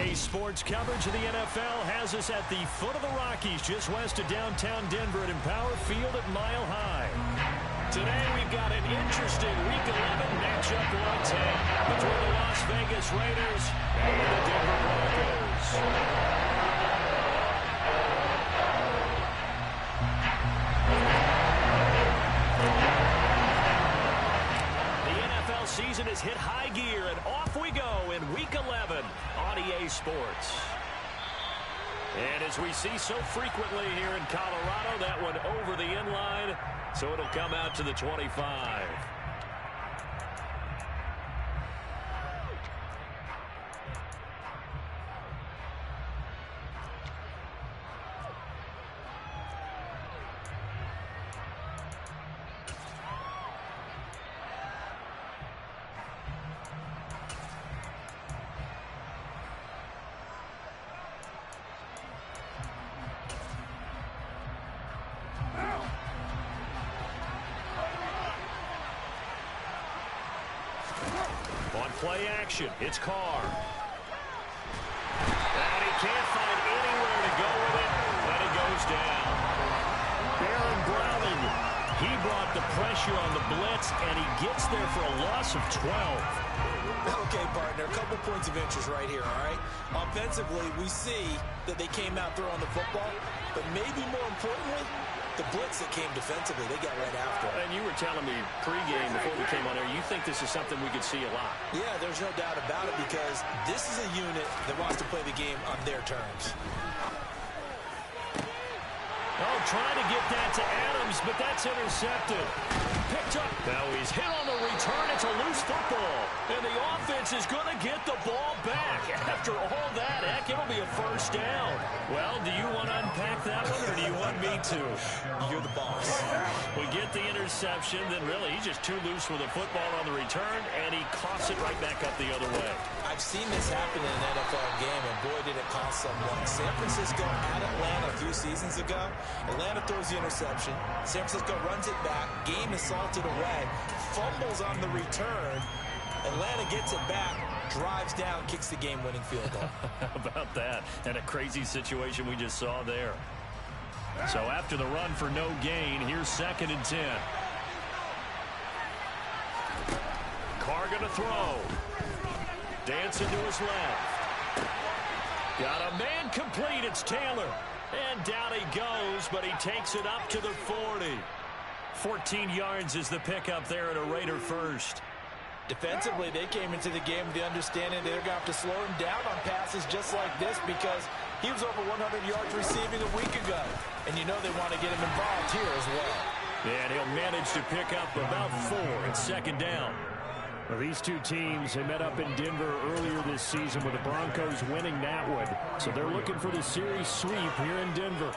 RDA Sports coverage of the NFL has us at the foot of the Rockies, just west of downtown Denver at Empower Field at Mile High. Today we've got an interesting Week 11 matchup 110 between the Las Vegas Raiders and the Denver Broncos. Season has hit high gear, and off we go in Week 11 on EA Sports. And as we see so frequently here in Colorado, that one over the inline, so it'll come out to the 25. On play action, it's Carr. And he can't find anywhere to go with it, and it goes down. Baron Browning, he brought the pressure on the blitz, and he gets there for a loss of 12. Okay, partner, a couple points of interest right here, all right? Offensively, we see that they came out throwing the football, but maybe more importantly, the blitz that came defensively, they got right after it. And you were telling me pregame before we came on air, you think this is something we could see a lot. Yeah, there's no doubt about it because this is a unit that wants to play the game on their terms. Oh, trying to get that to Adams, but that's intercepted. Picked up. Now he's hit on the return. It's a loose football. And the offense is going to get the ball back. After all that, heck, it'll be a first down. Well, do you want to unpack that one, or do you want me to? You're the boss. We get the interception, then really he's just too loose with the football on the return, and he coughs it right back up the other way. I've seen this happen in an NFL game, and boy, did it cost someone. San Francisco at Atlanta a few seasons ago. Atlanta throws the interception. San Francisco runs it back. Game is salted away. Fumbles on the return. Atlanta gets it back, drives down, kicks the game-winning field goal. How about that? And a crazy situation we just saw there. So after the run for no gain, here's 2nd and 10. Carr going to throw. Dancing to his left. Got a man complete. It's Taylor. And down he goes, but he takes it up to the 40. 14 yards is the pickup there at a Raider first. Defensively, they came into the game with the understanding they're going to have to slow him down on passes just like this because he was over 100 yards receiving a week ago. And you know they want to get him involved here as well. And he'll manage to pick up about 4 at 2nd down. Well, these two teams, they met up in Denver earlier this season with the Broncos winning that one. So they're looking for the series sweep here in Denver.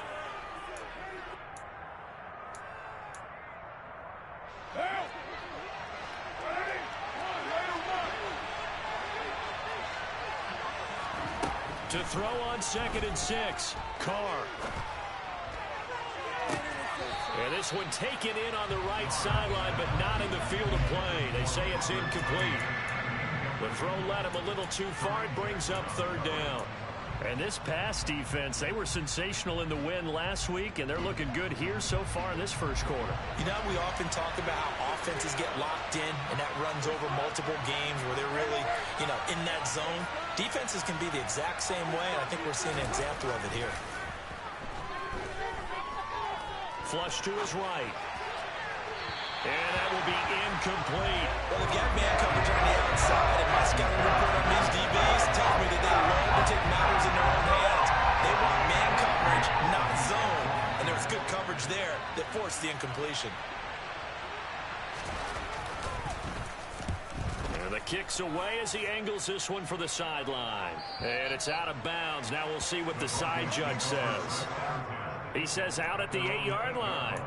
To throw on 2nd and 6, Carr. And this one taken in on the right sideline, but not in the field of play. They say it's incomplete. The throw led him a little too far. It brings up 3rd down. And this pass defense, they were sensational in the win last week, and they're looking good here so far in this first quarter. You know, we often talk about how offenses get locked in, and that runs over multiple games where they're really, in that zone. Defenses can be the exact same way, and I think we're seeing an example of it here. Flush to his right. And that will be incomplete. Well, they've got man coverage on the outside, and my scouting report on these DBs tells me that they love to take matters in their own hands. They want man coverage, not zone. And there was good coverage there that forced the incompletion. And the kick's away as he angles this one for the sideline. And it's out of bounds. Now we'll see what the side judge says. He says out at the 8-yard line.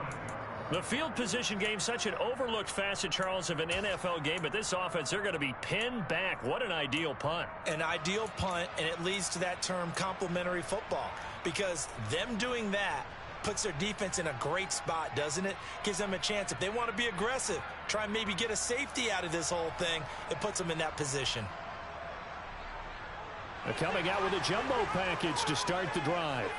The field position game, such an overlooked facet, Charles, of an NFL game, but this offense, they're going to be pinned back. What an ideal punt. An ideal punt, and it leads to that term complementary football, because them doing that puts their defense in a great spot, doesn't it? Gives them a chance. If they want to be aggressive, try and maybe get a safety out of this whole thing, it puts them in that position. Coming out with a jumbo package to start the drive.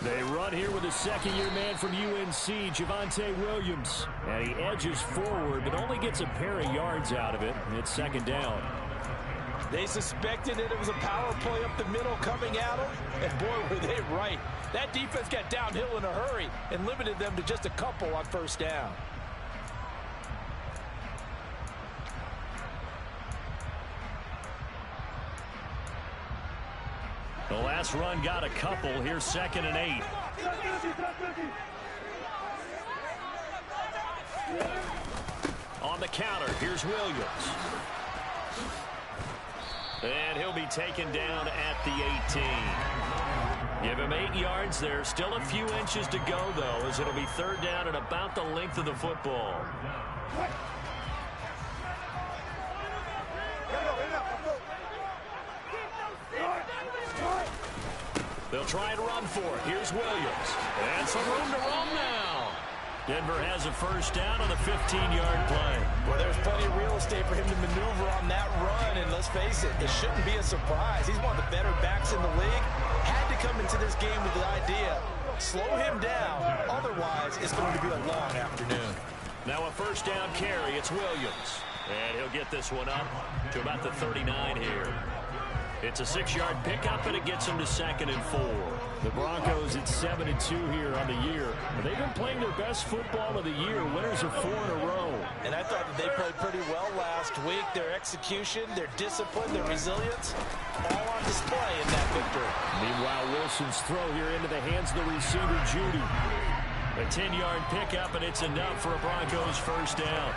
They run here with a second-year man from UNC, Javonte Williams. And he edges forward, but only gets a pair of yards out of it. It's second down. They suspected that it was a power play up the middle coming at them, and boy, were they right. That defense got downhill in a hurry and limited them to just a couple on first down. The last run got a couple. Here's 2nd and 8. On the counter, here's Williams. And he'll be taken down at the 18. Give him 8 yards there. Still a few inches to go, though, as it'll be 3rd down and about the length of the football. They'll try and run for it. Here's Williams. And some room to roam now. Denver has a first down on the 15-yard play. Well, there's plenty of real estate for him to maneuver on that run, and let's face it, it shouldn't be a surprise. He's one of the better backs in the league. Had to come into this game with the idea, slow him down, otherwise it's going to be a long afternoon. Now a first down carry, it's Williams. And he'll get this one up to about the 39 here. It's a 6-yard pickup, and it gets him to 2nd and 4. The Broncos at 7-2 here on the year. They've been playing their best football of the year. Winners of 4 in a row. And I thought that they played pretty well last week. Their execution, their discipline, their resilience, all on display in that victory. Meanwhile, Wilson's throw here into the hands of the receiver, Judy. A 10-yard pickup, and it's enough for a Broncos first down.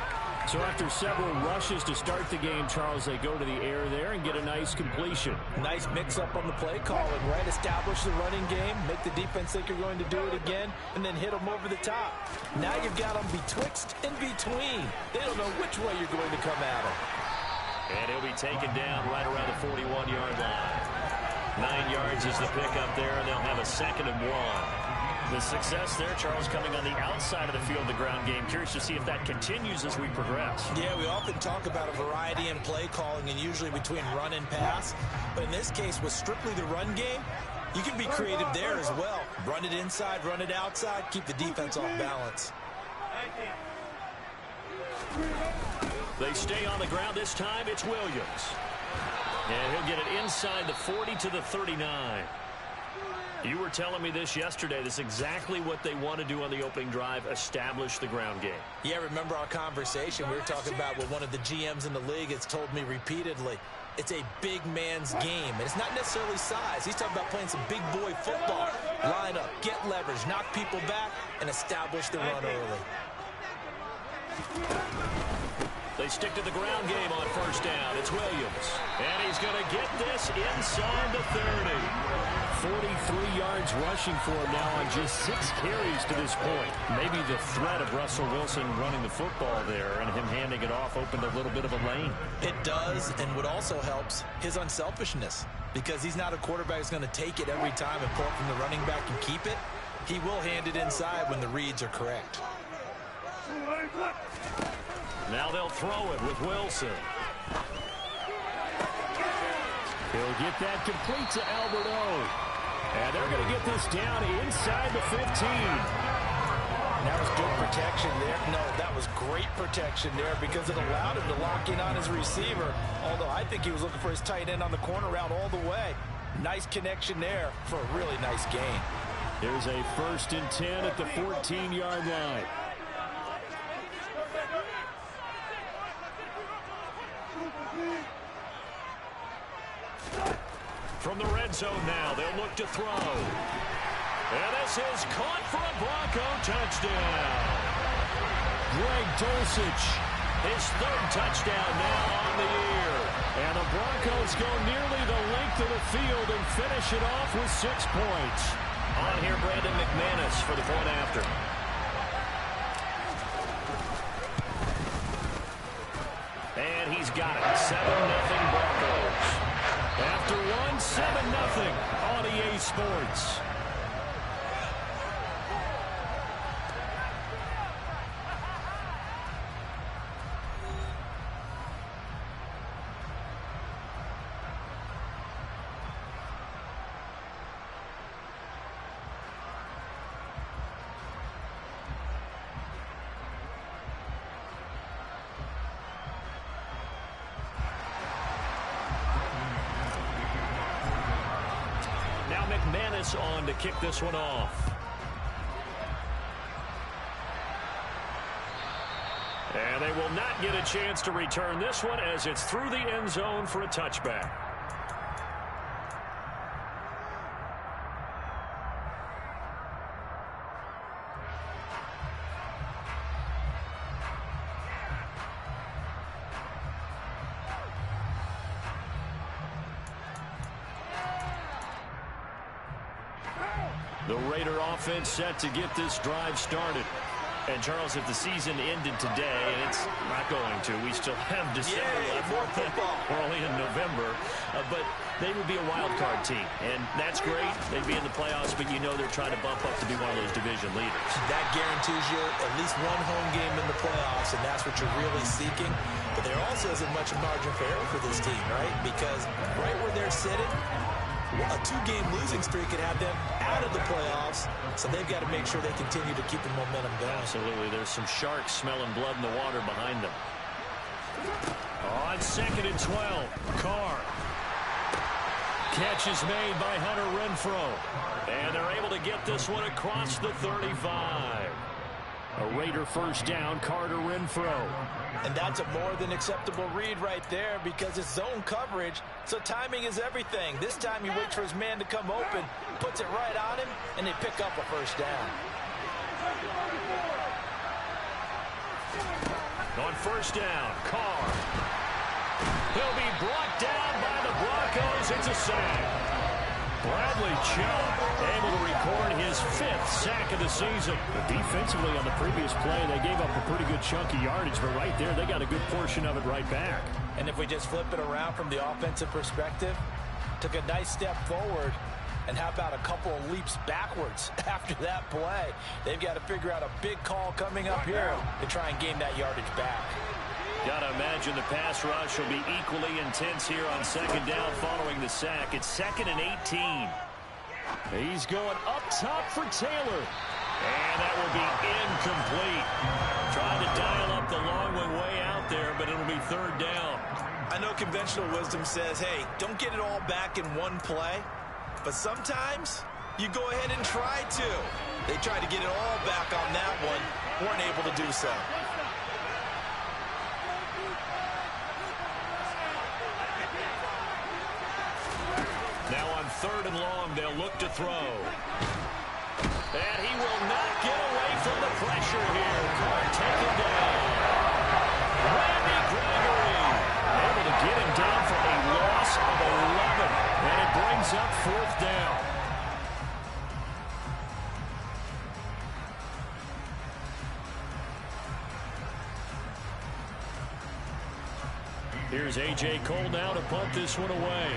So after several rushes to start the game, Charles, they go to the air there and get a nice completion. Nice mix-up on the play calling, right? Establish the running game, make the defense think you're going to do it again, and then hit them over the top. Now you've got them betwixt and between. They don't know which way you're going to come at them. And he'll be taken down right around the 41-yard line. 9 yards is the pickup there, and they'll have a 2nd and 1. The success there, Charles, coming on the outside of the field, the ground game. Curious to see if that continues as we progress. Yeah, we often talk about a variety in play calling and usually between run and pass. But in this case, with strictly the run game, you can be creative there as well. Run it inside, run it outside, keep the defense off balance. They stay on the ground this time. It's Williams. And he'll get it inside the 40 to the 39. You were telling me this yesterday. This is exactly what they want to do on the opening drive, establish the ground game. Yeah, remember our conversation? We were talking about what one of the GMs in the league has told me repeatedly. It's a big man's game, and it's not necessarily size. He's talking about playing some big boy football. Line up, get leverage, knock people back, and establish the run early. They stick to the ground game on first down. It's Williams. And he's going to get this inside the 30. 43 yards rushing for him now on just 6 carries to this point. Maybe the threat of Russell Wilson running the football there and him handing it off opened a little bit of a lane. It does, and what also helps, his unselfishness. Because he's not a quarterback who's going to take it every time and pull it from the running back and keep it. He will hand it inside when the reads are correct. Now they'll throw it with Wilson. He'll get that complete to Albert O. And they're going to get this down inside the 15. That was good protection there. No, that was great protection there because it allowed him to lock in on his receiver. Although I think he was looking for his tight end on the corner route all the way. Nice connection there for a really nice gain. There's a 1st and 10 at the 14-yard line. From the red zone now, they'll look to throw. And this is caught for a Bronco touchdown. Greg Dulcich, his 3rd touchdown now on the year. And the Broncos go nearly the length of the field and finish it off with 6 points. On here, Brandon McManus for the point after. And he's got it. 7-0 Broncos. After one, 7-0 on EA Sports. McManus on to kick this one off. And they will not get a chance to return this one as it's through the end zone for a touchback. The Raider offense set to get this drive started. And, Charles, if the season ended today, and it's not going to, we still have December left. More football. We're only in November. But they would be a wild card team. And that's great. They'd be in the playoffs, but you know they're trying to bump up to be one of those division leaders. That guarantees you at least one home game in the playoffs, and that's what you're really seeking. But there also isn't much margin for error for this team, right? Because right where they're sitting, a 2-game losing streak could have them out of the playoffs, so they've got to make sure they continue to keep the momentum going. Absolutely. There's some sharks smelling blood in the water behind them. On 2nd and 12, Carr. Catch is made by Hunter Renfrow. And they're able to get this one across the 35. A Raider first down, Carter Renfrow. And that's a more than acceptable read right there because it's zone coverage, so timing is everything. This time he waits for his man to come open, puts it right on him, and they pick up a first down. On first down, Carr. He'll be brought down by the Broncos. It's a sack. Bradley Chubb able to record his 5th sack of the season. But defensively on the previous play, they gave up a pretty good chunk of yardage, but right there, they got a good portion of it right back. And if we just flip it around from the offensive perspective, took a nice step forward, and how about a couple of leaps backwards after that play? They've got to figure out a big call coming up here to try and gain that yardage back. Got to imagine the pass rush will be equally intense here on 2nd down following the sack. It's 2nd and 18. He's going up top for Taylor. And that will be incomplete. Trying to dial up the long one way out there, but it'll be 3rd down. I know conventional wisdom says, hey, don't get it all back in one play. But sometimes you go ahead and try to. They tried to get it all back on that one. Weren't able to do so. Now on 3rd and long, they'll look to throw. And he will not get away from the pressure here. Carr taken down. Randy Gregory able to get him down for a loss of 11. And it brings up 4th down. Here's A.J. Cole now to punt this one away.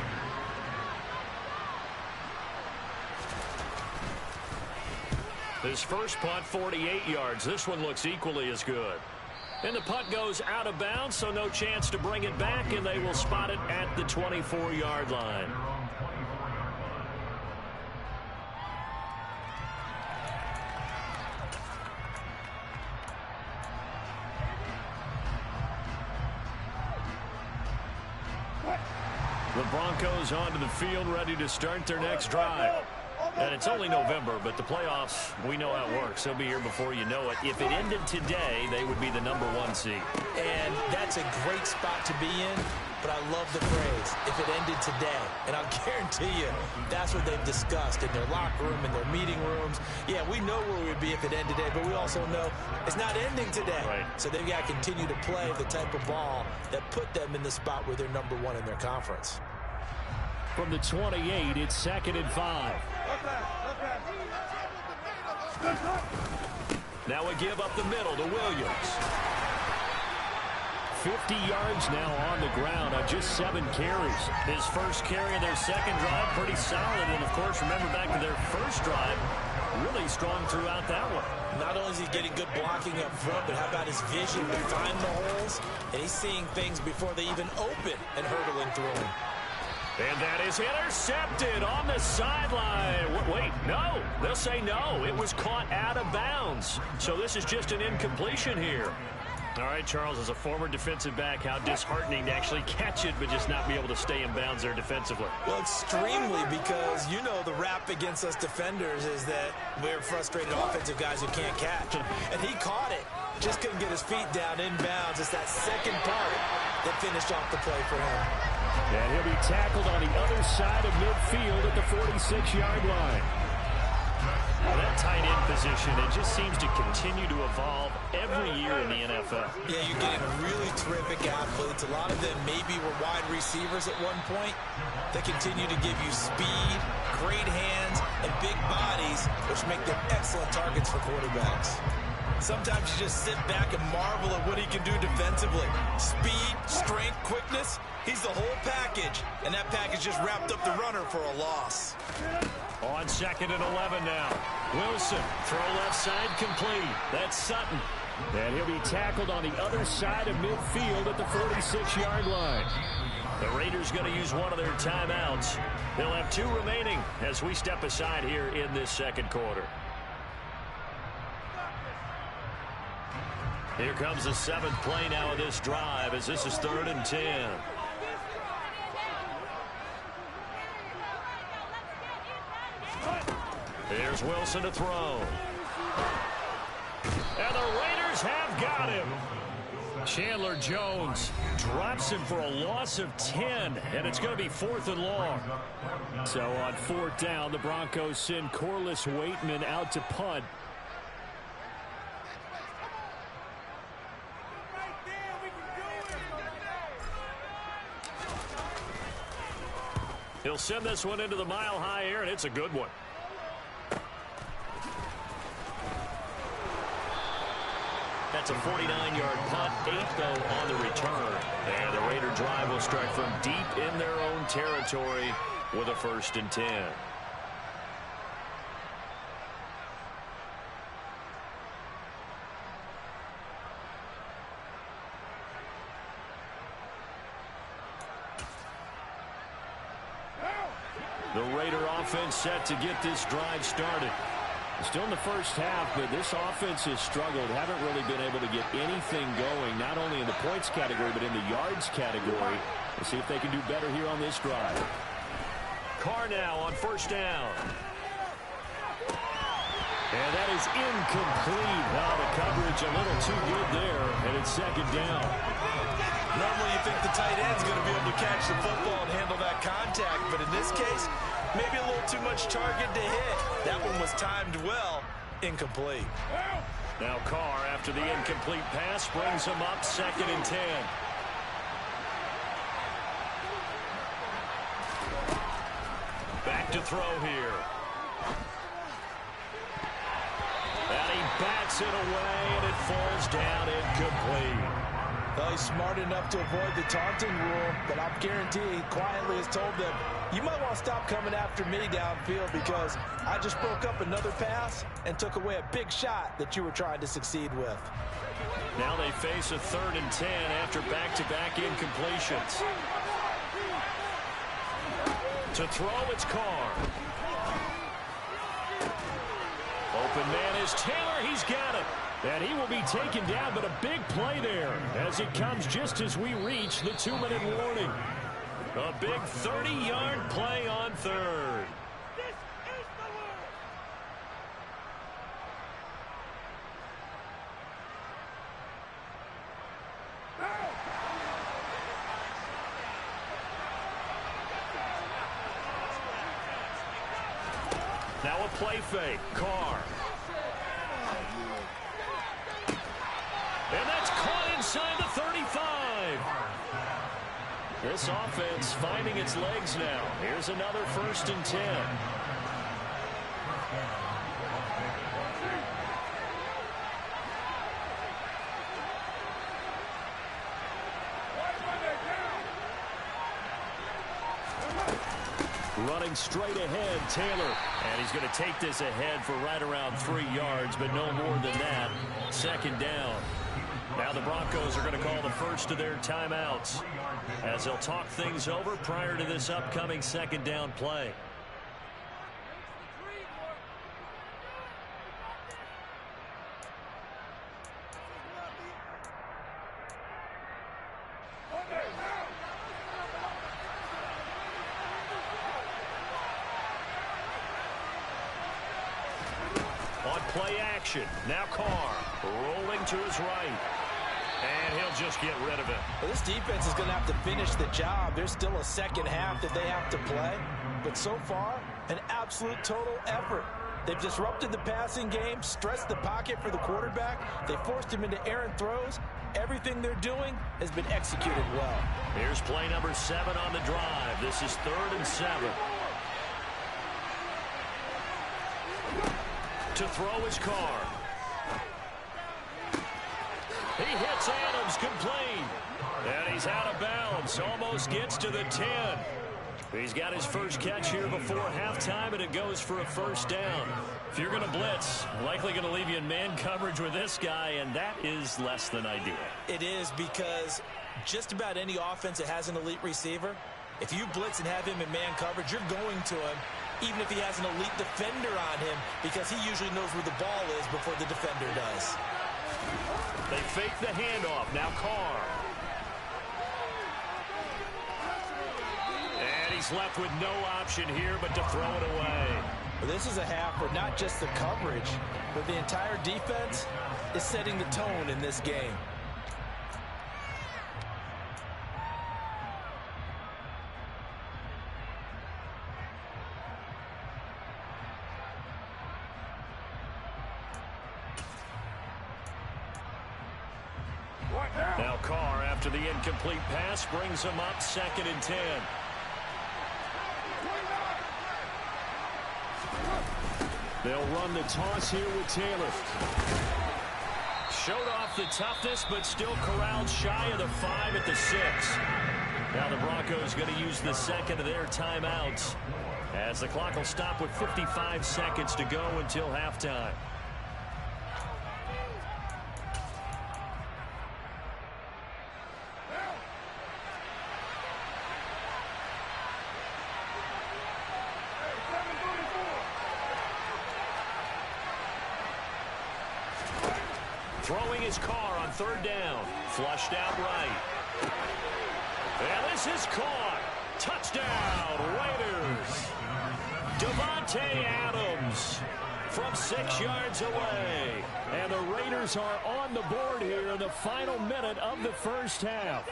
His first punt, 48 yards. This one looks equally as good. And the punt goes out of bounds, so no chance to bring it back, and they will spot it at the 24-yard line. The Broncos onto the field, ready to start their next drive. And it's only November, but the playoffs, we know how it works. They'll be here before you know it. If it ended today, they would be the #1 seed. And that's a great spot to be in, but I love the phrase, if it ended today. And I'll guarantee you, that's what they've discussed in their locker room, in their meeting rooms. Yeah, we know where we'd be if it ended today, but we also know it's not ending today. Right. So they've got to continue to play the type of ball that put them in the spot where they're #1 in their conference. From the 28, it's 2nd and 5. Now a give up the middle to Williams. 50 yards now on the ground on just 7 carries. His first carry of their second drive, pretty solid. And, of course, remember back to their first drive, really strong throughout that one. Not only is he getting good blocking up front, but how about his vision to find the holes? And he's seeing things before they even open and hurdling through them. And that is intercepted on the sideline. Wait, no. They'll say no. It was caught out of bounds. So this is just an incompletion here. All right, Charles, as a former defensive back, how disheartening to actually catch it but just not be able to stay in bounds there defensively. Well, extremely, because you know the rap against us defenders is that we're frustrated offensive guys who can't catch. And he caught it. Just couldn't get his feet down in bounds. It's that second part that finished off the play for him. And he'll be tackled on the other side of midfield at the 46-yard line. Well, that tight end position, it just seems to continue to evolve every year in the NFL. Yeah, you're getting really terrific athletes. A lot of them maybe were wide receivers at one point. They continue to give you speed, great hands, and big bodies, which make them excellent targets for quarterbacks. Sometimes you just sit back and marvel at what he can do defensively. Speed, strength, quickness, he's the whole package. And that package just wrapped up the runner for a loss. On 2nd and 11 now. Wilson, throw left side complete. That's Sutton. And he'll be tackled on the other side of midfield at the 46-yard line. The Raiders going to use one of their timeouts. They'll have 2 remaining as we step aside here in this second quarter. Here comes the 7th play now of this drive as this is 3rd and 10. Here's Wilson to throw. And the Raiders have got him. Chandler Jones drops him for a loss of 10, and it's going to be 4th and long. So on 4th down, the Broncos send Corliss Waitman out to punt. He'll send this one into the mile-high air, and it's a good one. That's a 49-yard punt, 8 though on the return. And the Raider drive will start from deep in their own territory with a 1st and 10. The Raider offense set to get this drive started. Still in the first half, but this offense has struggled. Haven't really been able to get anything going, not only in the points category, but in the yards category. We'll see if they can do better here on this drive. Carr now on 1st down. And that is incomplete. Well, the coverage a little too good there, and it's 2nd down. Normally you think the tight end's going to be able to catch the football and handle that contact, but in this case, maybe a little too much target to hit. That one was timed well. Incomplete. Now Carr, after the incomplete pass, brings him up 2nd and 10. Back to throw here. And he bats it away, and it falls down incomplete. Well, he's smart enough to avoid the taunting rule, but I'm guaranteeing he quietly has told them, you might want to stop coming after me downfield because I just broke up another pass and took away a big shot that you were trying to succeed with. Now they face a 3rd and 10 after back-to-back incompletions. To throw, it's Carr. Open man is Taylor. He's got it. And he will be taken down, but a big play there as it comes just as we reach the 2-minute warning. A big 30-yard play on 3rd. Now a play fake. Carr. And that's caught inside the 35. This offense finding its legs now. Here's another 1st and 10. Running straight ahead, Taylor. And he's going to take this ahead for right around 3 yards, but no more than that. 2nd down. Now the Broncos are going to call the first of their timeouts as they'll talk things over prior to this upcoming 2nd down play. Play action. Now Carr rolling to his right. And he'll just get rid of it. Well, this defense is going to have to finish the job. There's still a second half that they have to play. But so far, an absolute total effort. They've disrupted the passing game, stressed the pocket for the quarterback. They forced him into errant throws. Everything they're doing has been executed well. Here's play number 7 on the drive. This is 3rd and 7. To throw his Carr. He hits Adams complete. And he's out of bounds. Almost gets to the 10. He's got his first catch here before halftime, and it goes for a first down. If you're going to blitz, likely going to leave you in man coverage with this guy, and that is less than ideal. It is, because just about any offense that has an elite receiver, if you blitz and have him in man coverage, you're going to him, even if he has an elite defender on him, because he usually knows where the ball is before the defender does. They fake the handoff. Now Carr. And he's left with no option here but to throw it away. Well, this is a half where not just the coverage, but the entire defense is setting the tone in this game. Now Carr, after the incomplete pass, brings him up 2nd and 10. They'll run the toss here with Taylor. Showed off the toughness, but still corralled shy of the 5 at the 6. Now the Broncos going to use the second of their timeouts, as the clock will stop with 55 seconds to go until halftime. Throwing his Carr on 3rd down. Flushed out right. And this is caught. Touchdown, Raiders. Davante Adams from 6 yards away. And the Raiders are on the board here in the final minute of the first half.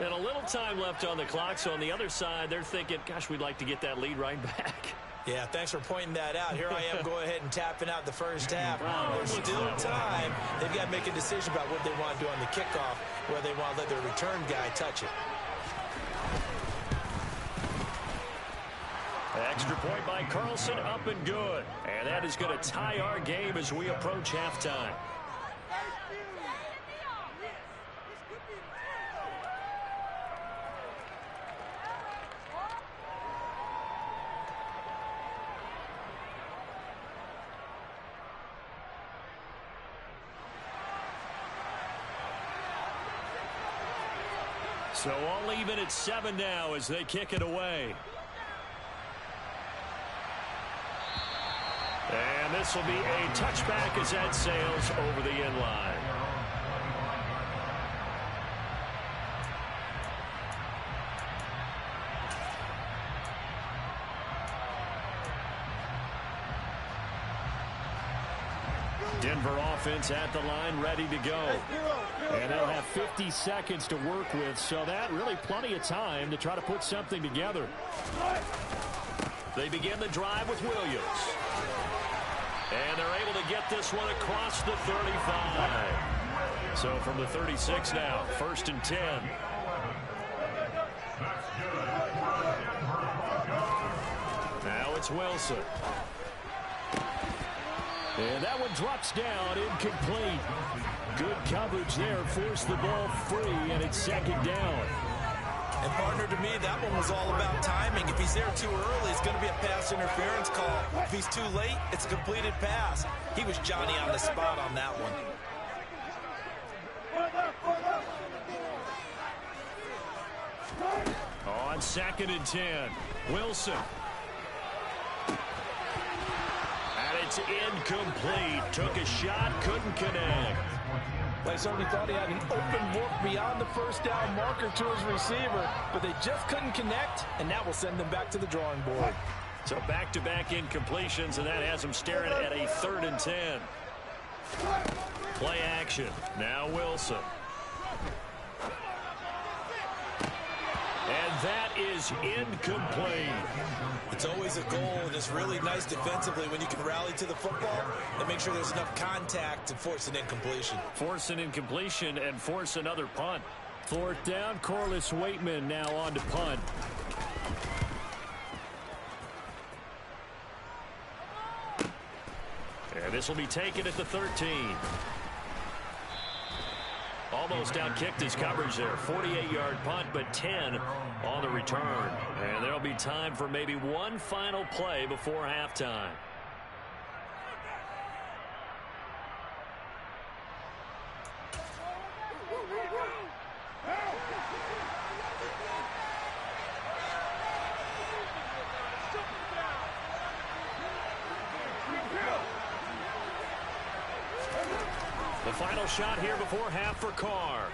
And a little time left on the clock, so on the other side, they're thinking, gosh, we'd like to get that lead right back. Yeah, thanks for pointing that out. Here I am going ahead and tapping out the first half. There's still time. They've got to make a decision about what they want to do on the kickoff, whether they want to let their return guy touch it. Extra point by Carlson, up and good. And that is going to tie our game as we approach halftime. So all even at 7 now as they kick it away. And this will be a touchback as that sails over the end line. Denver offense at the line, ready to go. And they'll have 50 seconds to work with, so that really plenty of time to try to put something together. They begin the drive with Williams. And they're able to get this one across the 35. So from the 36 now, 1st and 10. Now it's Wilson. And that one drops down, incomplete. Good coverage there, forced the ball free, and it's 2nd down. And partner, to me, that one was all about timing. If he's there too early, it's going to be a pass interference call. If he's too late, it's a completed pass. He was Johnny on the spot on that one. On 2nd and 10, Wilson. And it's incomplete. Took a shot, couldn't connect. They certainly thought he had an open look beyond the first down marker to his receiver, but they just couldn't connect, and that will send them back to the drawing board. So back-to-back incompletions, and that has him staring at a 3rd and 10. Play action. Now Wilson. And that is incomplete. It's always a goal, and it's really nice defensively when you can rally to the football and make sure there's enough contact to force an incompletion. Force an incompletion and force another punt. 4th down, Corliss Waitman now on to punt. And this will be taken at the 13. Almost outkicked his coverage there. 48-yard punt, but 10 on the return. And there'll be time for maybe one final play before halftime. The final shot here before half for Carr.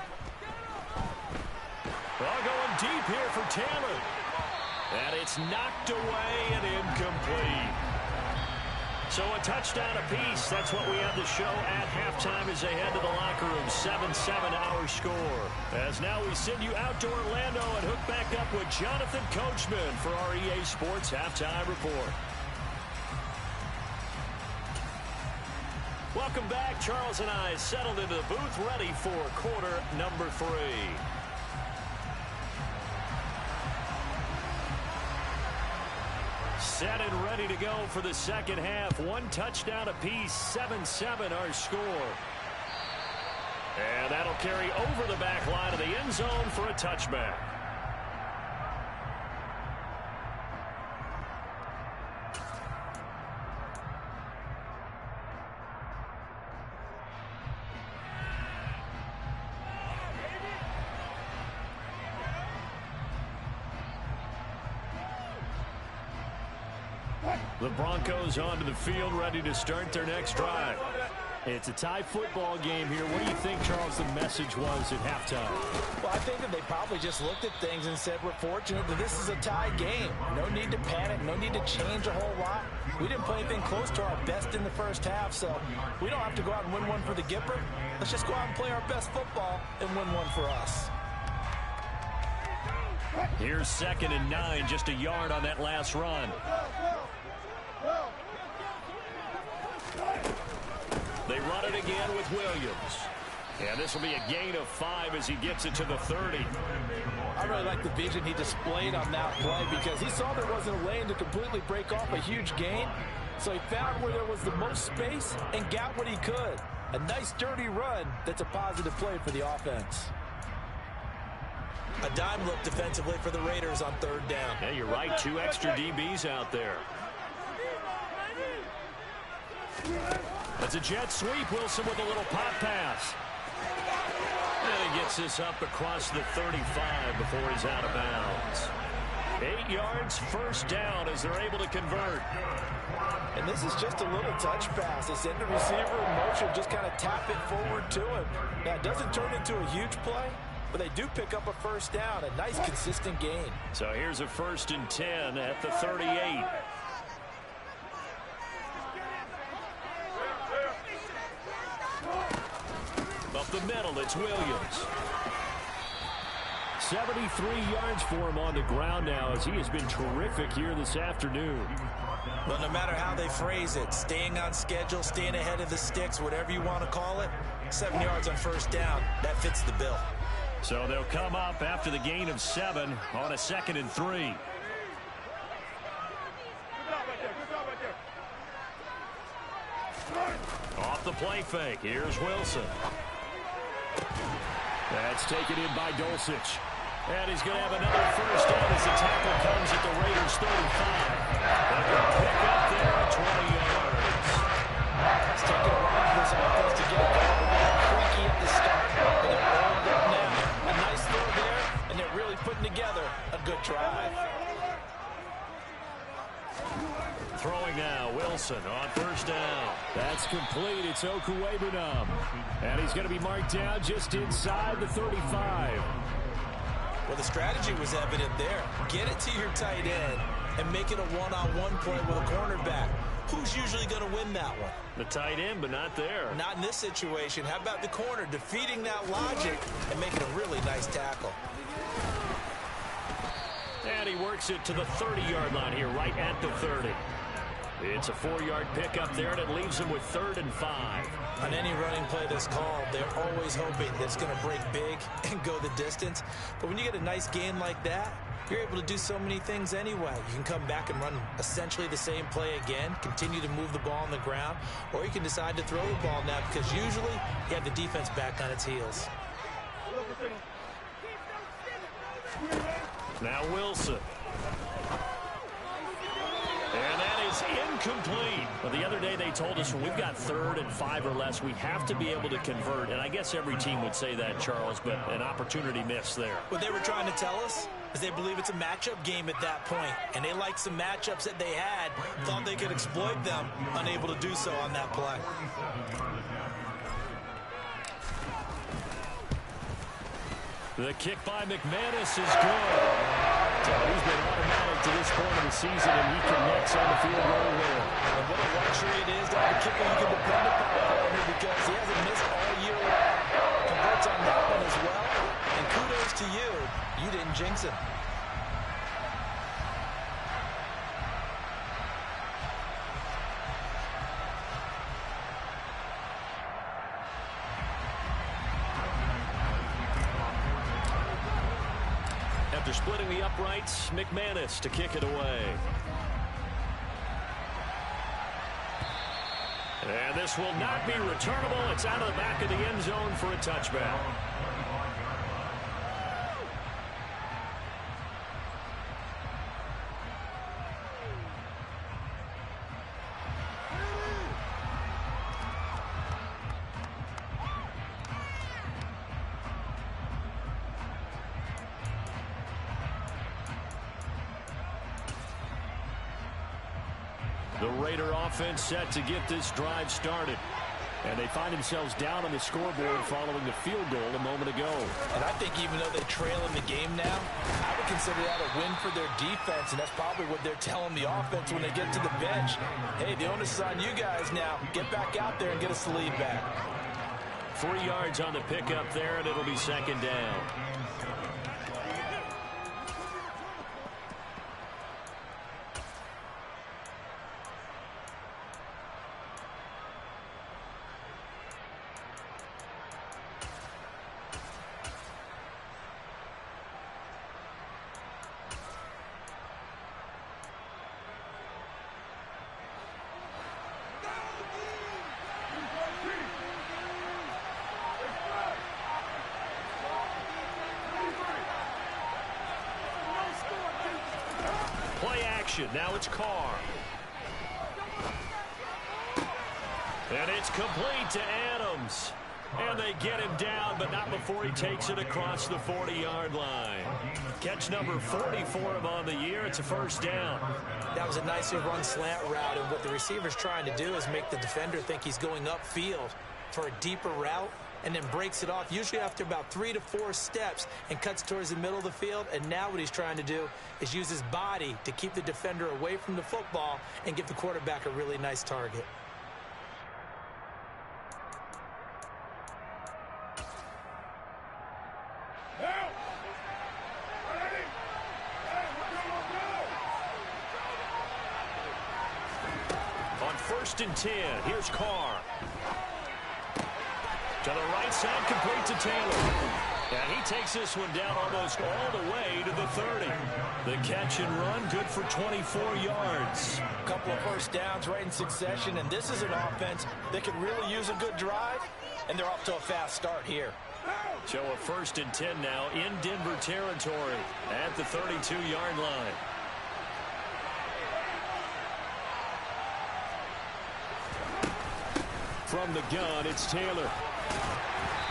Well, going deep here for Taylor. And it's knocked away and incomplete. So a touchdown apiece. That's what we have to show at halftime as they head to the locker room. 7-7 our score. As now we send you out to Orlando and hook back up with Jonathan Coachman for our EA Sports Halftime Report. Welcome back. Charles and I settled into the booth, ready for quarter number 3. Set and ready to go for the second half. One touchdown apiece, 7-7 our score. And that'll carry over the back line of the end zone for a touchback. The Broncos onto the field, ready to start their next drive. It's a tie football game here. What do you think, Charles, the message was at halftime? Well, I think that they probably just looked at things and said, we're fortunate that this is a tie game. No need to panic, no need to change a whole lot. We didn't play anything close to our best in the first half, so we don't have to go out and win one for the Gipper. Let's just go out and play our best football and win one for us. Here's 2nd and 9, just a yard on that last run. They run it again with Williams. And this will be a gain of 5 as he gets it to the 30. I really like the vision he displayed on that play because he saw there wasn't a lane to completely break off a huge gain. So he found where there was the most space and got what he could. A nice dirty run that's a positive play for the offense. A dime look defensively for the Raiders on 3rd down. Yeah, you're right. 2 extra DBs out there. That's a jet sweep. Wilson with a little pop pass. And he gets this up across the 35 before he's out of bounds. 8 yards, 1st down as they're able to convert. And this is just a little touch pass. They send the receiver in motion, just kind of tap it forward to him. Now, it doesn't turn into a huge play, but they do pick up a 1st down, a nice consistent gain. So here's a 1st and 10 at the 38. Up the middle, it's Williams. 73 yards for him on the ground now as he has been terrific here this afternoon. But no matter how they phrase it, staying on schedule, staying ahead of the sticks, whatever you want to call it, 7 yards on 1st down, that fits the bill. So they'll come up after the gain of 7 on a 2nd and 3. Off the play fake, here's Wilson. That's taken in by Dulcich. And he's going to have another 1st down as the tackle comes at the Raiders' 35. They can pick up there at 20 yards. It's taken a while for this offense to get going. A little creaky at the start, but they're all up now. A nice throw there, and they're really putting together a good drive. Throwing now, Wilson on 1st down. That's complete. It's Okuwebunam. And he's going to be marked down just inside the 35. Well, the strategy was evident there. Get it to your tight end, and make it a one-on-one play with a cornerback. Who's usually going to win that one? The tight end, but not there. Not in this situation. How about the corner defeating that logic and making a really nice tackle? And he works it to the 30-yard line here, right at the 30. It's a 4-yard pickup there, and it leaves him with 3rd and 5. On any running play that's called, they're always hoping that it's going to break big and go the distance. But when you get a nice gain like that, you're able to do so many things anyway. You can come back and run essentially the same play again, continue to move the ball on the ground, or you can decide to throw the ball now because usually you have the defense back on its heels. Now Wilson. And that is incomplete. Well, the other day they told us when we've got 3rd and 5 or less, we have to be able to convert. And I guess every team would say that, Charles, but an opportunity missed there. What they were trying to tell us is they believe it's a matchup game at that point. And they liked some matchups that they had, thought they could exploit them, unable to do so on that play. The kick by McManus is good. He's been automatic to this point of the season, and he connects on the field goal here. And what a luxury it is to have a kicker you can depend upon here because he hasn't missed all year long. Converts on that one as well. And kudos to you. You didn't jinx him. After splitting the uprights, McManus to kick it away. And this will not be returnable. It's out of the back of the end zone for a touchback. The Raider offense set to get this drive started. And they find themselves down on the scoreboard following the field goal a moment ago. And I think even though they trail in the game now, I would consider that a win for their defense, and that's probably what they're telling the offense when they get to the bench. Hey, the onus is on you guys now. Get back out there and get us the lead back. 3 yards on the pickup there, and it'll be 2nd down. Now it's Carr. And it's complete to Adams. And they get him down, but not before he takes it across the 40-yard line. Catch number 40 for him on the year. It's a 1st down. That was a nicely run slant route, and what the receiver's trying to do is make the defender think he's going upfield for a deeper route, and then breaks it off, usually after about 3 to 4 steps, and cuts towards the middle of the field. And now what he's trying to do is use his body to keep the defender away from the football and give the quarterback a really nice target. On 1st and 10, here's Carr. To the right side, complete to Taylor. And he takes this one down almost all the way to the 30. The catch and run, good for 24 yards. A couple of 1st downs right in succession, and this is an offense that could really use a good drive, and they're off to a fast start here. So a 1st and 10 now in Denver territory at the 32-yard line. From the gun, it's Taylor.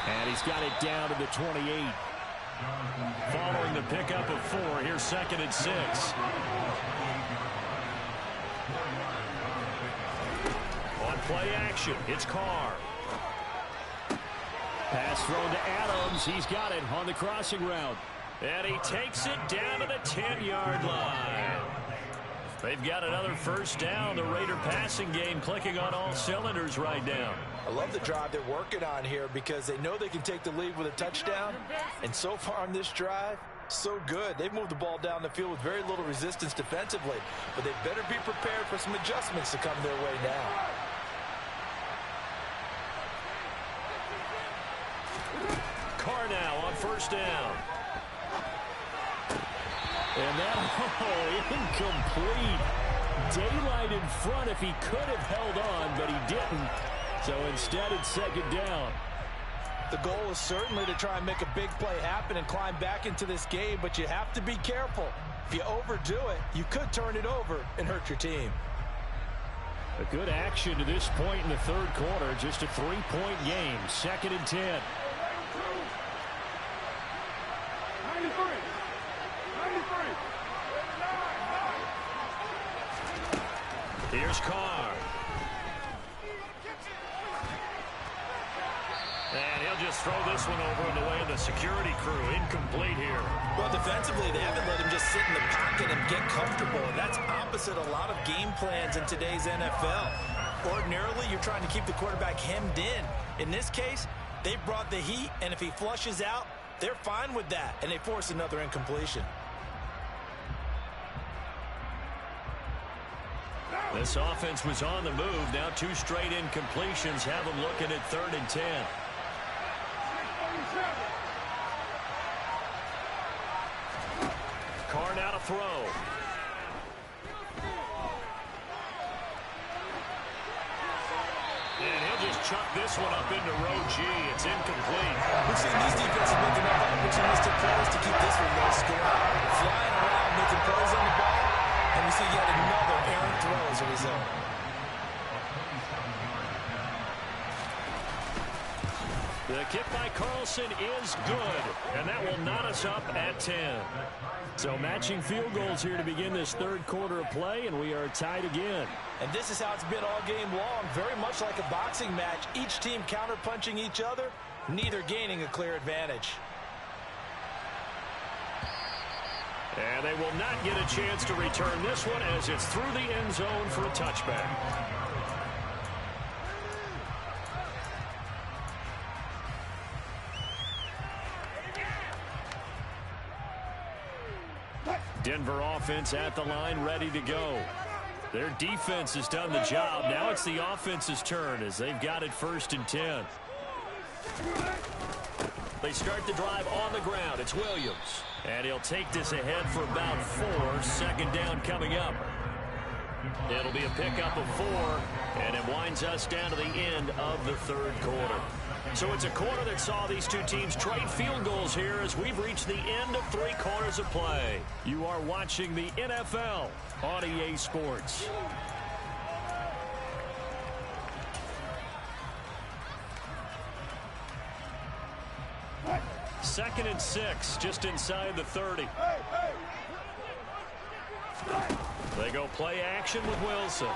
And he's got it down to the 28. Following the pickup of 4, here's 2nd and 6. On play action, it's Carr. Pass thrown to Adams. He's got it on the crossing route. And he takes it down to the 10-yard line. They've got another first down. The Raider passing game clicking on all cylinders right now. I love the drive they're working on here because they know they can take the lead with a touchdown. And so far on this drive, so good. They've moved the ball down the field with very little resistance defensively. But they better be prepared for some adjustments to come their way now. Carr now on first down. And that, incomplete. Daylight in front if he could have held on, but he didn't. So instead, it's second down. The goal is certainly to try and make a big play happen and climb back into this game, but you have to be careful. If you overdo it, you could turn it over and hurt your team. A good action to this point in the third quarter. Just a 3-point game. 2nd and 10. Here's Carr. And he'll just throw this one over in the way of the security crew. Incomplete here. Well, defensively, they haven't let him just sit in the pocket and get comfortable. And that's opposite a lot of game plans in today's NFL. Ordinarily, you're trying to keep the quarterback hemmed in. In this case, they brought the heat, and if he flushes out, they're fine with that, and they force another incompletion. This offense was on the move. Now 2 straight incompletions have them looking at 3rd and 10. Carr now to throw. And he'll just chuck this one up into row G. It's incomplete. We've seen these defenses make enough opportunistic plays to keep this one low scoring. Flying around, making plays on the ball, and we see yet another errant throw as a result. The kick by Carlson is good, and that will knot us up at 10. So matching field goals here to begin this third quarter of play, and we are tied again. And this is how it's been all game long, very much like a boxing match. Each team counterpunching each other, neither gaining a clear advantage. And they will not get a chance to return this one as it's through the end zone for a touchback. Denver offense at the line, ready to go. Their defense has done the job. Now it's the offense's turn as they've got it 1st and 10. They start the drive on the ground. It's Williams. And he'll take this ahead for about 4. 2nd down coming up. It'll be a pickup of 4, and it winds us down to the end of the third quarter. So it's a quarter that saw these two teams trade field goals here as we've reached the end of 3 quarters of play. You are watching the NFL on EA Sports. Second and 6, just inside the 30. They go play action with Wilson.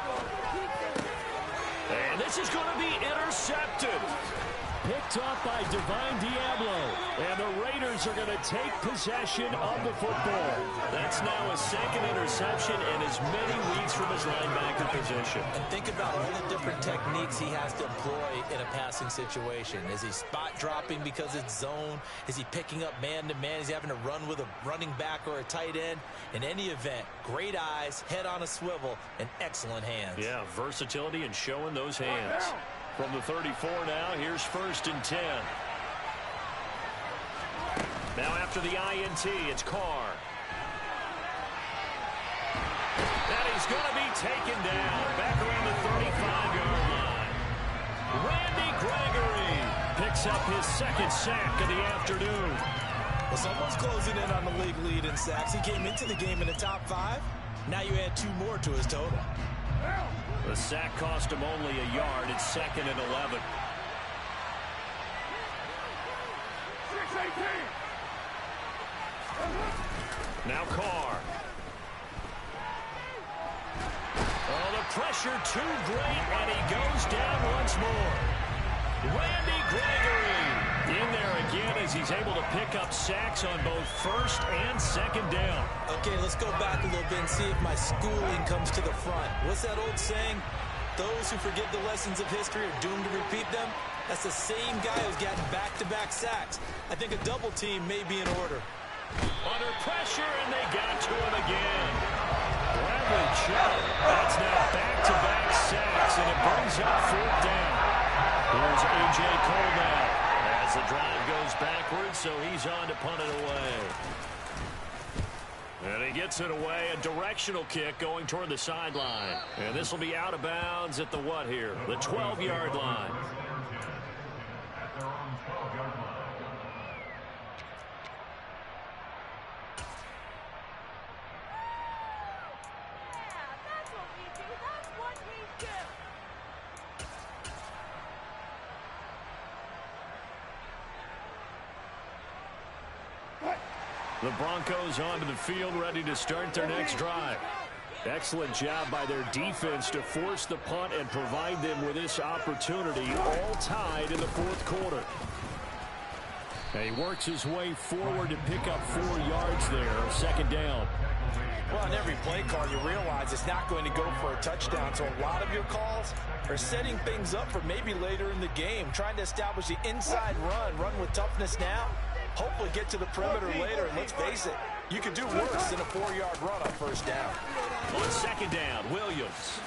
And this is going to be intercepted. Picked off by Divine Diablo. And the Raiders are going to take possession of the football. That's now his 2nd interception and as many weeks from his linebacker position. And think about all the different techniques he has to employ in a passing situation. Is he spot dropping because it's zone? Is he picking up man-to-man? Is he having to run with a running back or a tight end? In any event, great eyes, head on a swivel, and excellent hands. Yeah, versatility and showing those hands. From the 34 now, here's 1st and 10. Now after the INT, it's Carr. And he's going to be taken down back around the 35-yard line. Randy Gregory picks up his 2nd sack of the afternoon. Well, someone's closing in on the league lead in sacks. He came into the game in the top 5. Now you add 2 more to his total. The sack cost him only a yard. It's 2nd and 11. 6-18. Now Carr. Oh, the pressure too great, and he goes down once more. Randy Gregory in there again as he's able to pick up sacks on both 1st and 2nd down. Okay, let's go back a little bit and see if my schooling comes to the front. What's that old saying? Those who forget the lessons of history are doomed to repeat them. That's the same guy who's gotten back-to-back sacks. I think a double team may be in order. Under pressure, and they got to him again. Bradley Chubb. That's now back-to-back sacks, and it brings up 4th down. Here's A.J. Cole now as the drive goes backwards, so he's on to punt it away. And he gets it away, a directional kick going toward the sideline. And this will be out of bounds at the what here? The 12-yard line. The Broncos onto the field, ready to start their next drive. Excellent job by their defense to force the punt and provide them with this opportunity, all tied in the 4th quarter. And he works his way forward to pick up 4 yards there, 2nd down. Well, on every play call, you realize it's not going to go for a touchdown, so a lot of your calls are setting things up for maybe later in the game, trying to establish the inside run with toughness now. Hopefully get to the perimeter later, and let's face it, you can do worse than a 4-yard run on 1st down. On 2nd down, Williams.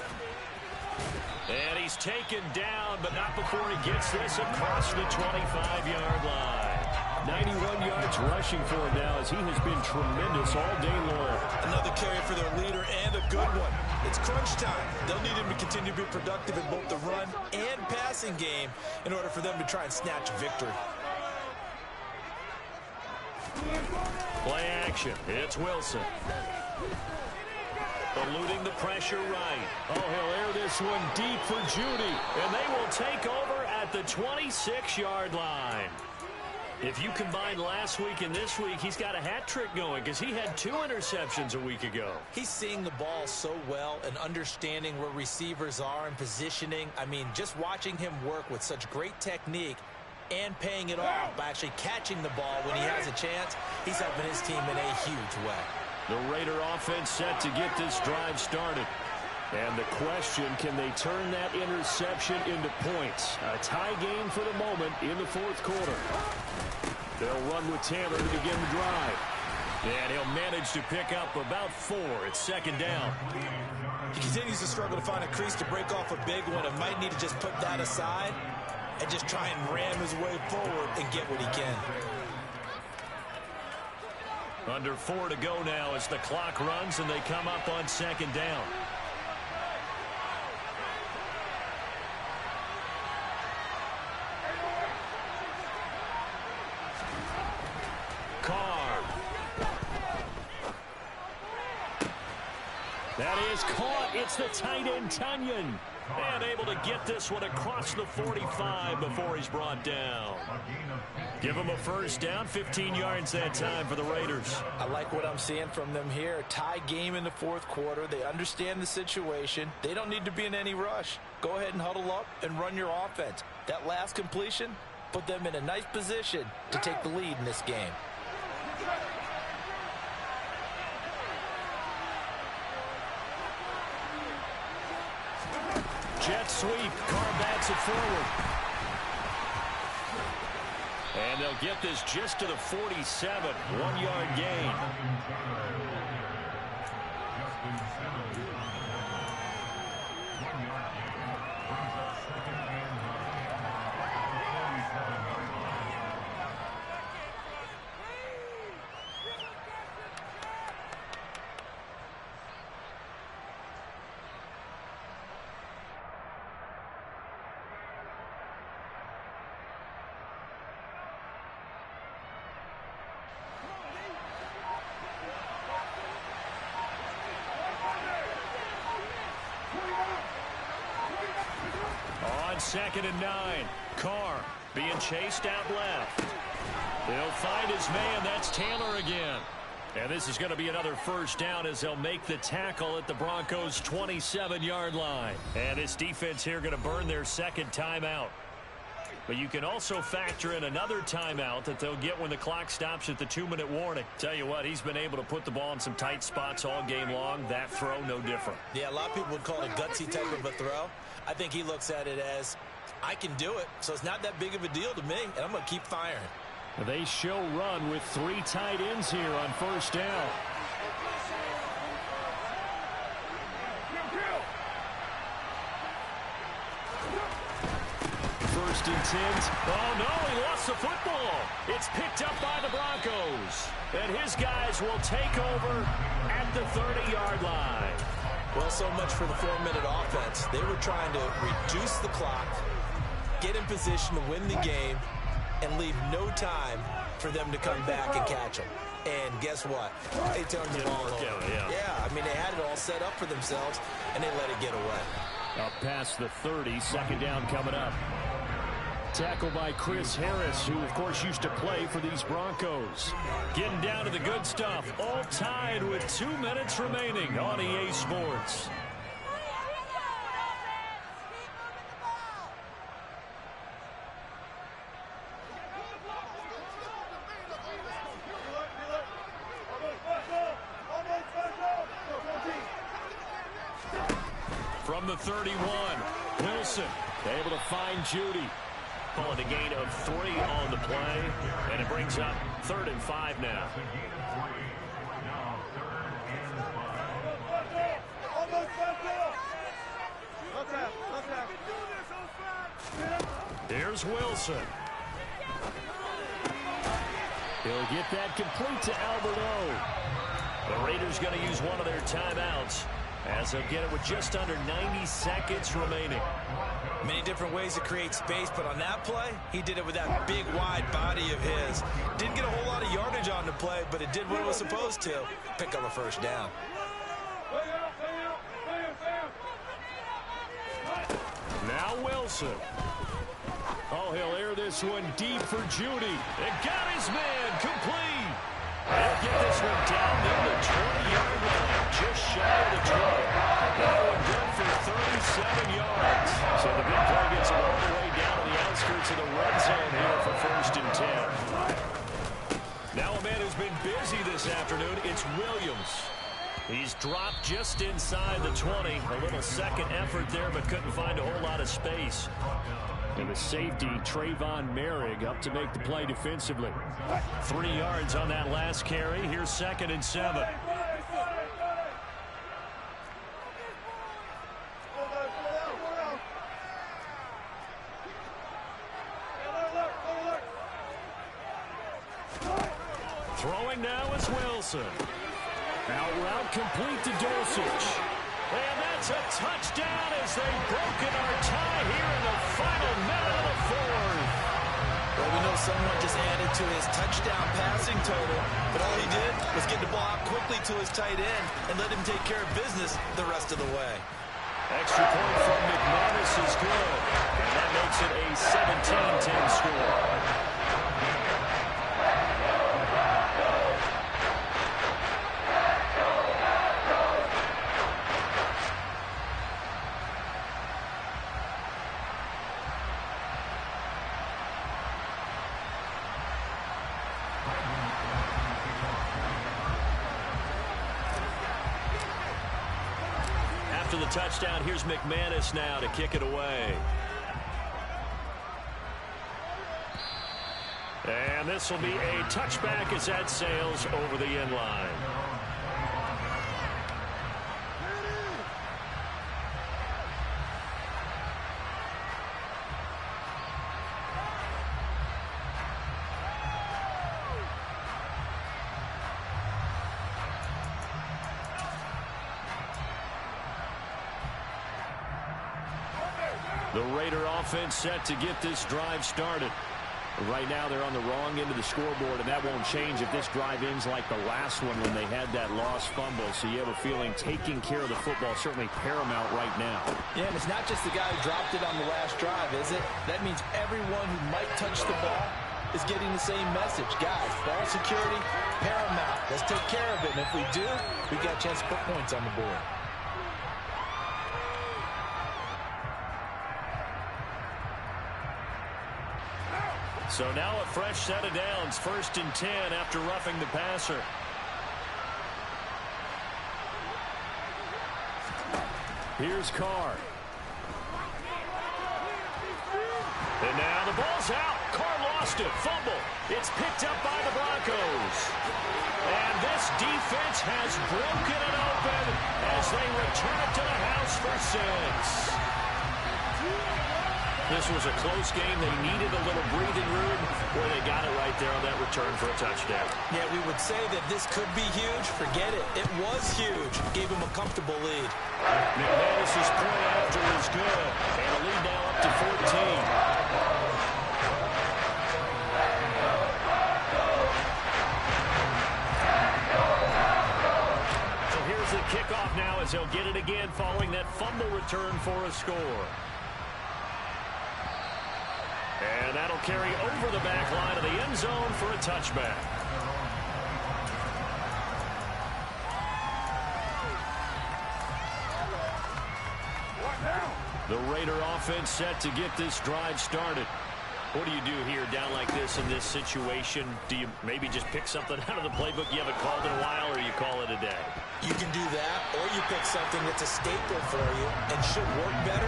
And he's taken down, but not before he gets this across the 25-yard line. 91 yards rushing for him now, as he has been tremendous all day long. Another carry for their leader, and a good one. It's crunch time. They'll need him to continue to be productive in both the run and passing game in order for them to try and snatch victory. Play action. It's Wilson. Eluding the pressure right. Oh, he'll air this one deep for Judy. And they will take over at the 26-yard line. If you combine last week and this week, he's got a hat trick going because he had 2 interceptions a week ago. He's seeing the ball so well and understanding where receivers are and positioning. I mean, just watching him work with such great technique and paying it off by actually catching the ball when he has a chance, he's helping his team in a huge way. The Raider offense set to get this drive started. And the question, can they turn that interception into points? A tie game for the moment in the 4th quarter. They'll run with Taylor to begin the drive. And he'll manage to pick up about 4. It's 2nd down. He continues to struggle to find a crease to break off a big one and might need to just put that aside and just try and ram his way forward and get what he can. Under 4 to go now as the clock runs and they come up on 2nd down. Carr. That is caught. It's the tight end, Tunyon. And able to get this one across the 45 before he's brought down. Give him a 1st down, 15 yards that time for the Raiders. I like what I'm seeing from them here. A tie game in the 4th quarter. They understand the situation. They don't need to be in any rush. Go ahead and huddle up and run your offense. That last completion put them in a nice position to take the lead in this game. Jet sweep. Carr bats it forward. And they'll get this just to the 47. 1-yard gain. On 2nd and 9. Carr being chased out left. He'll find his man. That's Taylor again. And this is going to be another 1st down as they'll make the tackle at the Broncos' 27-yard line. And this defense here going to burn their 2nd timeout. But you can also factor in another timeout that they'll get when the clock stops at the 2-minute warning. Tell you what, he's been able to put the ball in some tight spots all game long. That throw, no different. Yeah, a lot of people would call it a gutsy type of a throw. I think he looks at it as, I can do it, so it's not that big of a deal to me, and I'm going to keep firing. They show run with 3 tight ends here on first down. First and 10. Oh, no, he lost the football. It's picked up by the Broncos. And his guys will take over at the 30-yard line. Well, so much for the 4-minute offense. They were trying to reduce the clock, get in position to win the game, and leave no time for them to come back and catch them. And guess what? They turned the ball over. Yeah, I mean, they had it all set up for themselves, and they let it get away. Up past the 30, second down coming up. Tackle by Chris Harris, who, of course, used to play for these Broncos. Getting down to the good stuff. All tied with 2 minutes remaining on EA Sports. From the 31, Wilson able to find Judy. Calling a gain of 3 on the play, and it brings up 3rd and 5 now. Here's Wilson. He'll get that complete to Alberto. The Raiders going to use one of their timeouts as they'll get it with just under 90 seconds remaining. Many different ways to create space, but on that play, he did it with that big, wide body of his. Didn't get a whole lot of yardage on the play, but it did what it was supposed to. Pick up a first down. Now Wilson. Oh, he'll air this one deep for Judy. It got his man complete. He'll get this one down near the 20-yard line, just shy of the 20. That one good for 37 yards. So the big play gets him all the way down to the outskirts of the red zone here for 1st and 10. Now a man who's been busy this afternoon, it's Williams. He's dropped just inside the 20. A little second effort there, but couldn't find a whole lot of space. And the safety, Trayvon Merrick, up to make the play defensively. 3 yards on that last carry. Here's 2nd and 7. Throwing now is Wilson. Out route complete to Dulcich. And that's a touchdown as they've broken our tie here in the final minute of the 4th. Well, we know someone just added to his touchdown passing total, but all he did was get the ball out quickly to his tight end and let him take care of business the rest of the way. Extra point from McManus is good. And that makes it a 17-10 score. After the touchdown, here's McManus now to kick it away. And this will be a touchback as that sails over the end line. The Raider offense set to get this drive started. Right now they're on the wrong end of the scoreboard, and that won't change if this drive ends like the last one when they had that lost fumble. So you have a feeling taking care of the football certainly paramount right now. Yeah, and it's not just the guy who dropped it on the last drive, is it? That means everyone who might touch the ball is getting the same message. Guys, ball security, paramount. Let's take care of it. And if we do, we got a chance to put points on the board. So now a fresh set of downs, 1st and 10 after roughing the passer. Here's Carr. And now the ball's out. Carr lost it. Fumble. It's picked up by the Broncos. And this defense has broken it open as they return it to the house for 6. This was a close game. They needed a little breathing room where they got it right there on that return for a touchdown. Yeah, we would say that this could be huge. Forget it. It was huge. Gave him a comfortable lead. McManus's point after is good. And a lead now up to 14. The kickoff now as he'll get it again following that fumble return for a score. And that'll carry over the back line of the end zone for a touchback. The Raider offense set to get this drive started. What do you do here down like this in this situation? Do you maybe just pick something out of the playbook you haven't called in a while, or you call it a day? You can do that, or you pick something that's a staple for you and should work better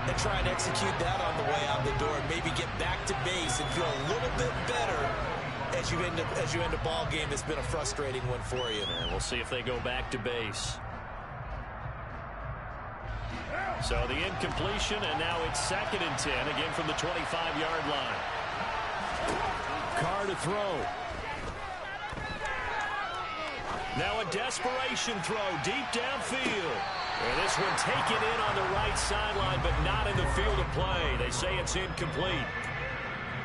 and try and execute that on the way out the door and maybe get back to base and feel a little bit better as you end a ball game that's been a frustrating one for you. And we'll see if they go back to base. So the incompletion, and now it's 2nd and 10, again from the 25-yard line. Carr to throw. Now a desperation throw deep downfield. And this one taken in on the right sideline, but not in the field of play. They say it's incomplete.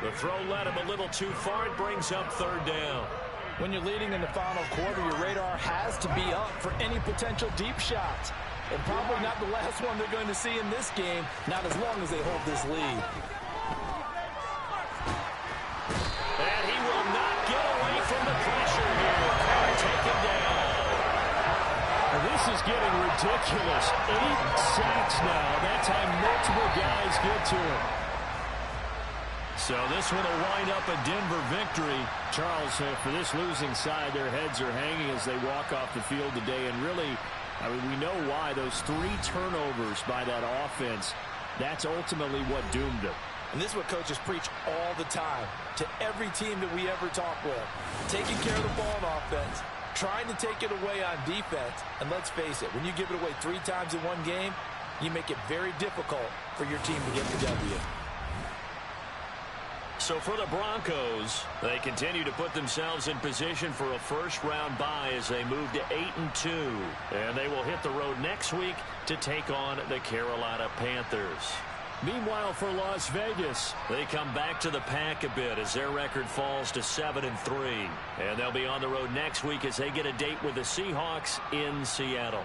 The throw led him a little too far. It brings up 3rd down. When you're leading in the final quarter, your radar has to be up for any potential deep shots. And probably not the last one they're going to see in this game, not as long as they hold this lead. And he will not get away from the pressure here. Carr taken down. And this is getting ridiculous. 8 sacks now. That time multiple guys get to him. So this one will wind up a Denver victory. Charles, for this losing side, their heads are hanging as they walk off the field today. And really, I mean, we know why. Those 3 turnovers by that offense, that's ultimately what doomed them. And this is what coaches preach all the time to every team that we ever talk with. Taking care of the ball on offense, trying to take it away on defense. And let's face it, when you give it away 3 times in one game, you make it very difficult for your team to get the W. So for the Broncos, they continue to put themselves in position for a first-round bye as they move to 8-2. And they will hit the road next week to take on the Carolina Panthers. Meanwhile, for Las Vegas, they come back to the pack a bit as their record falls to 7-3. And they'll be on the road next week as they get a date with the Seahawks in Seattle.